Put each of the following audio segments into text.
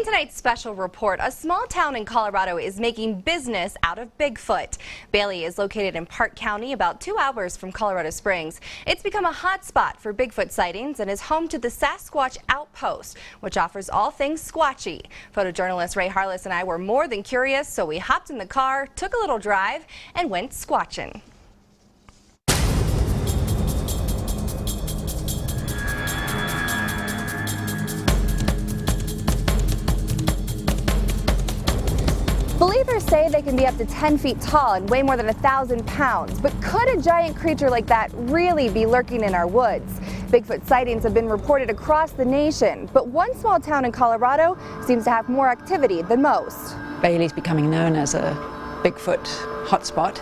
tonight's special report, a small town in Colorado is making business out of Bigfoot. Bailey is located in Park County, about 2 hours from Colorado Springs. It's become a hot spot for Bigfoot sightings and is home to the Sasquatch Outpost, which offers all things squatchy. Photojournalist Ray Harless and I were more than curious, so we hopped in the car, took a little drive, and went squatching. Believers say they can be up to 10 feet tall and weigh more than 1,000 pounds. But could a giant creature like that really be lurking in our woods? Bigfoot sightings have been reported across the nation, but one small town in Colorado seems to have more activity than most. Bailey's becoming known as a Bigfoot hotspot.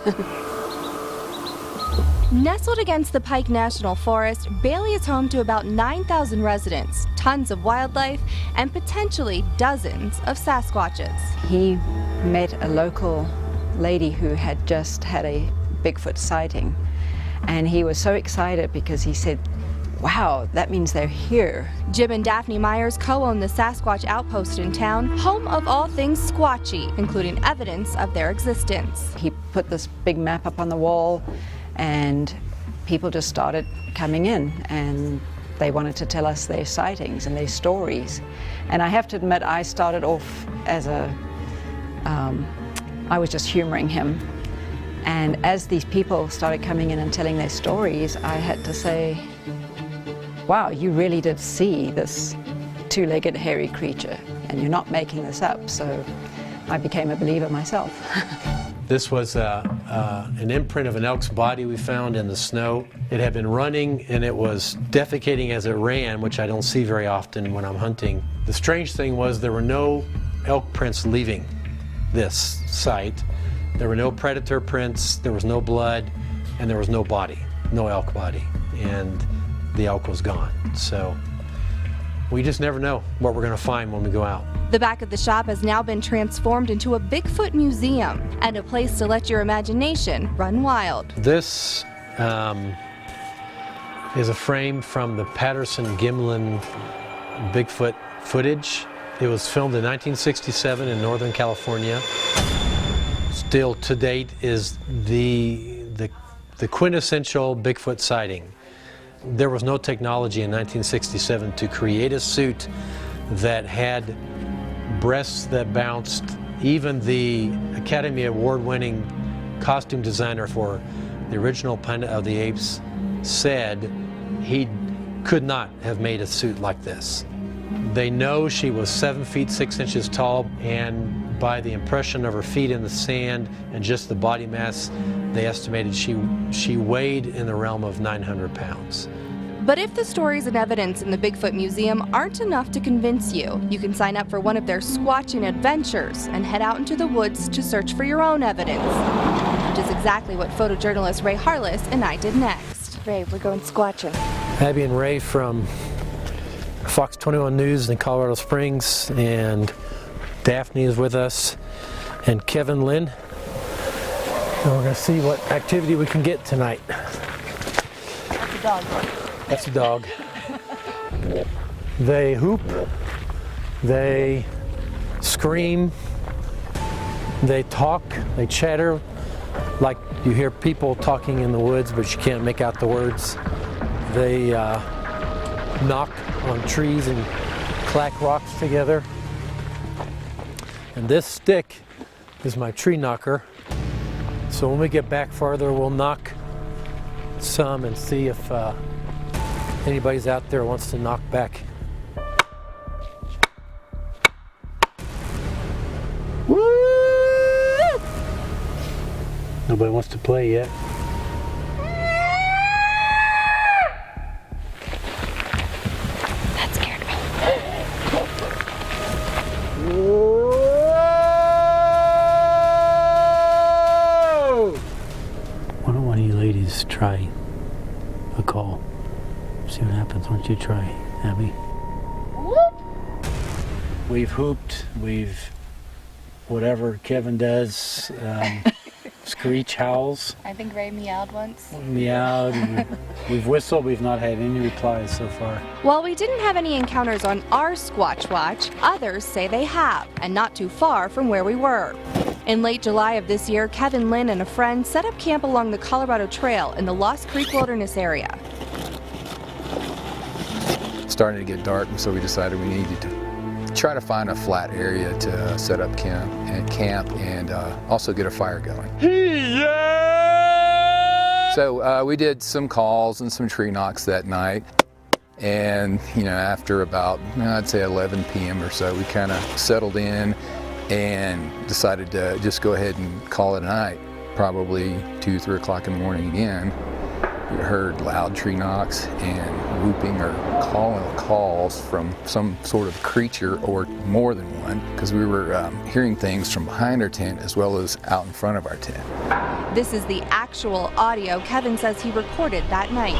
Nestled against the Pike National Forest, Bailey is home to about 9,000 residents, tons of wildlife, and potentially dozens of Sasquatches. He met a local lady who had just had a Bigfoot sighting, and he was so excited because he said, "Wow, that means they're here." Jim and Daphne Myers co-own the Sasquatch Outpost in town, home of all things squatchy, including evidence of their existence. He put this big map up on the wall, and people just started coming in, and they wanted to tell us their sightings and their stories. And I have to admit, I started off as I was just humoring him. And as these people started coming in and telling their stories, I had to say, wow, you really did see this two-legged hairy creature, and you're not making this up. So I became a believer myself. This was an imprint of an elk's body we found in the snow. It had been running and it was defecating as it ran, which I don't see very often when I'm hunting. The strange thing was there were no elk prints leaving this site. There were no predator prints, there was no blood, and there was no body, no elk body. And the elk was gone. So we just never know what we're going to find when we go out. The back of the shop has now been transformed into a Bigfoot museum and a place to let your imagination run wild. This is a frame from the Patterson-Gimlin Bigfoot footage. It was filmed in 1967 in Northern California. Still to date is the quintessential Bigfoot sighting. There was no technology in 1967 to create a suit that had breasts that bounced. Even the Academy Award-winning costume designer for the original Planet of the Apes said he could not have made a suit like this. They know she was 7 feet 6 inches tall, and by the impression of her feet in the sand and just the body mass, they estimated she weighed in the realm of 900 pounds. But if the stories and evidence in the Bigfoot Museum aren't enough to convince you, you can sign up for one of their squatching adventures and head out into the woods to search for your own evidence, which is exactly what photojournalist Ray Harless and I did next. Ray, we're going squatching. Abbie and Ray from Fox 21 News in Colorado Springs, and Daphne is with us, and Kevin Lynn. And we're going to see what activity we can get tonight. That's a dog. That's a dog. They hoop, they scream, they talk, they chatter, like you hear people talking in the woods, but you can't make out the words. They knock on trees and clack rocks together. And this stick is my tree knocker. So when we get back farther, we'll knock some and see if anybody's out there wants to knock back. Woo! Nobody wants to play yet. That scared me. Whoa! Why don't one of you ladies try a call? See what happens. Why don't you try, Abbie? Whoop. We've hooped, we've whatever Kevin does. screech howls. I think Ray meowed once. Meowed. And we've whistled. We've not had any replies so far. While we didn't have any encounters on our Squatch Watch, others say they have, and not too far from where we were. In late July of this year, Kevin Lynn and a friend set up camp along the Colorado Trail in the Lost Creek Wilderness area. Starting to get dark, and so we decided we needed to try to find a flat area to set up camp and also get a fire going. So we did some calls and some tree knocks that night, and after about I'd say 11 p.m. or so, we kind of settled in and decided to just go ahead and call it a night. Probably 2, 3 o'clock in the morning again. We heard loud tree knocks and whooping or calls from some sort of creature or more than one, because we were hearing things from behind our tent as well as out in front of our tent. This is the actual audio Kevin says he recorded that night.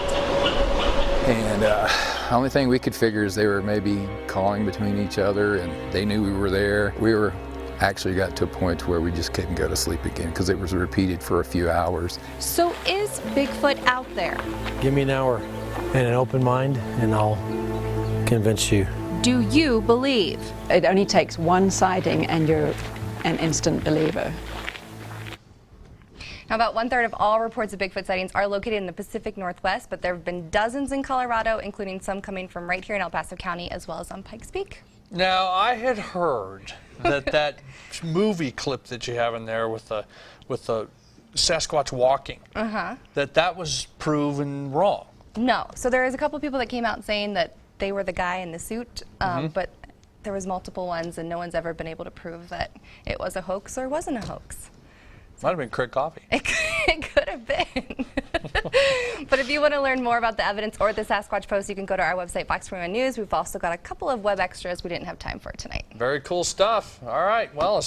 And the only thing we could figure is they were maybe calling between each other, and they knew we were there. We were actually got to a point where we just couldn't go to sleep again because it was repeated for a few hours. So is Bigfoot out there? Give me an hour and an open mind, and I'll convince you. Do you believe? It only takes one sighting and you're an instant believer. Now, about 1/3 of all reports of Bigfoot sightings are located in the Pacific Northwest, but there have been dozens in Colorado, including some coming from right here in El Paso County, as well as on Pikes Peak. Now, I had heard that movie clip that you have in there with the Sasquatch walking, that was proven wrong. No. So there is a couple people that came out saying that they were the guy in the suit, but there was multiple ones, and no one's ever been able to prove that it was a hoax or wasn't a hoax. Might have been Craig Coffee. It could have been. But if you want to learn more about the evidence or the Sasquatch Post, you can go to our website, Fox 21 News. We've also got a couple of web extras we didn't have time for tonight. Very cool stuff. All right. Well,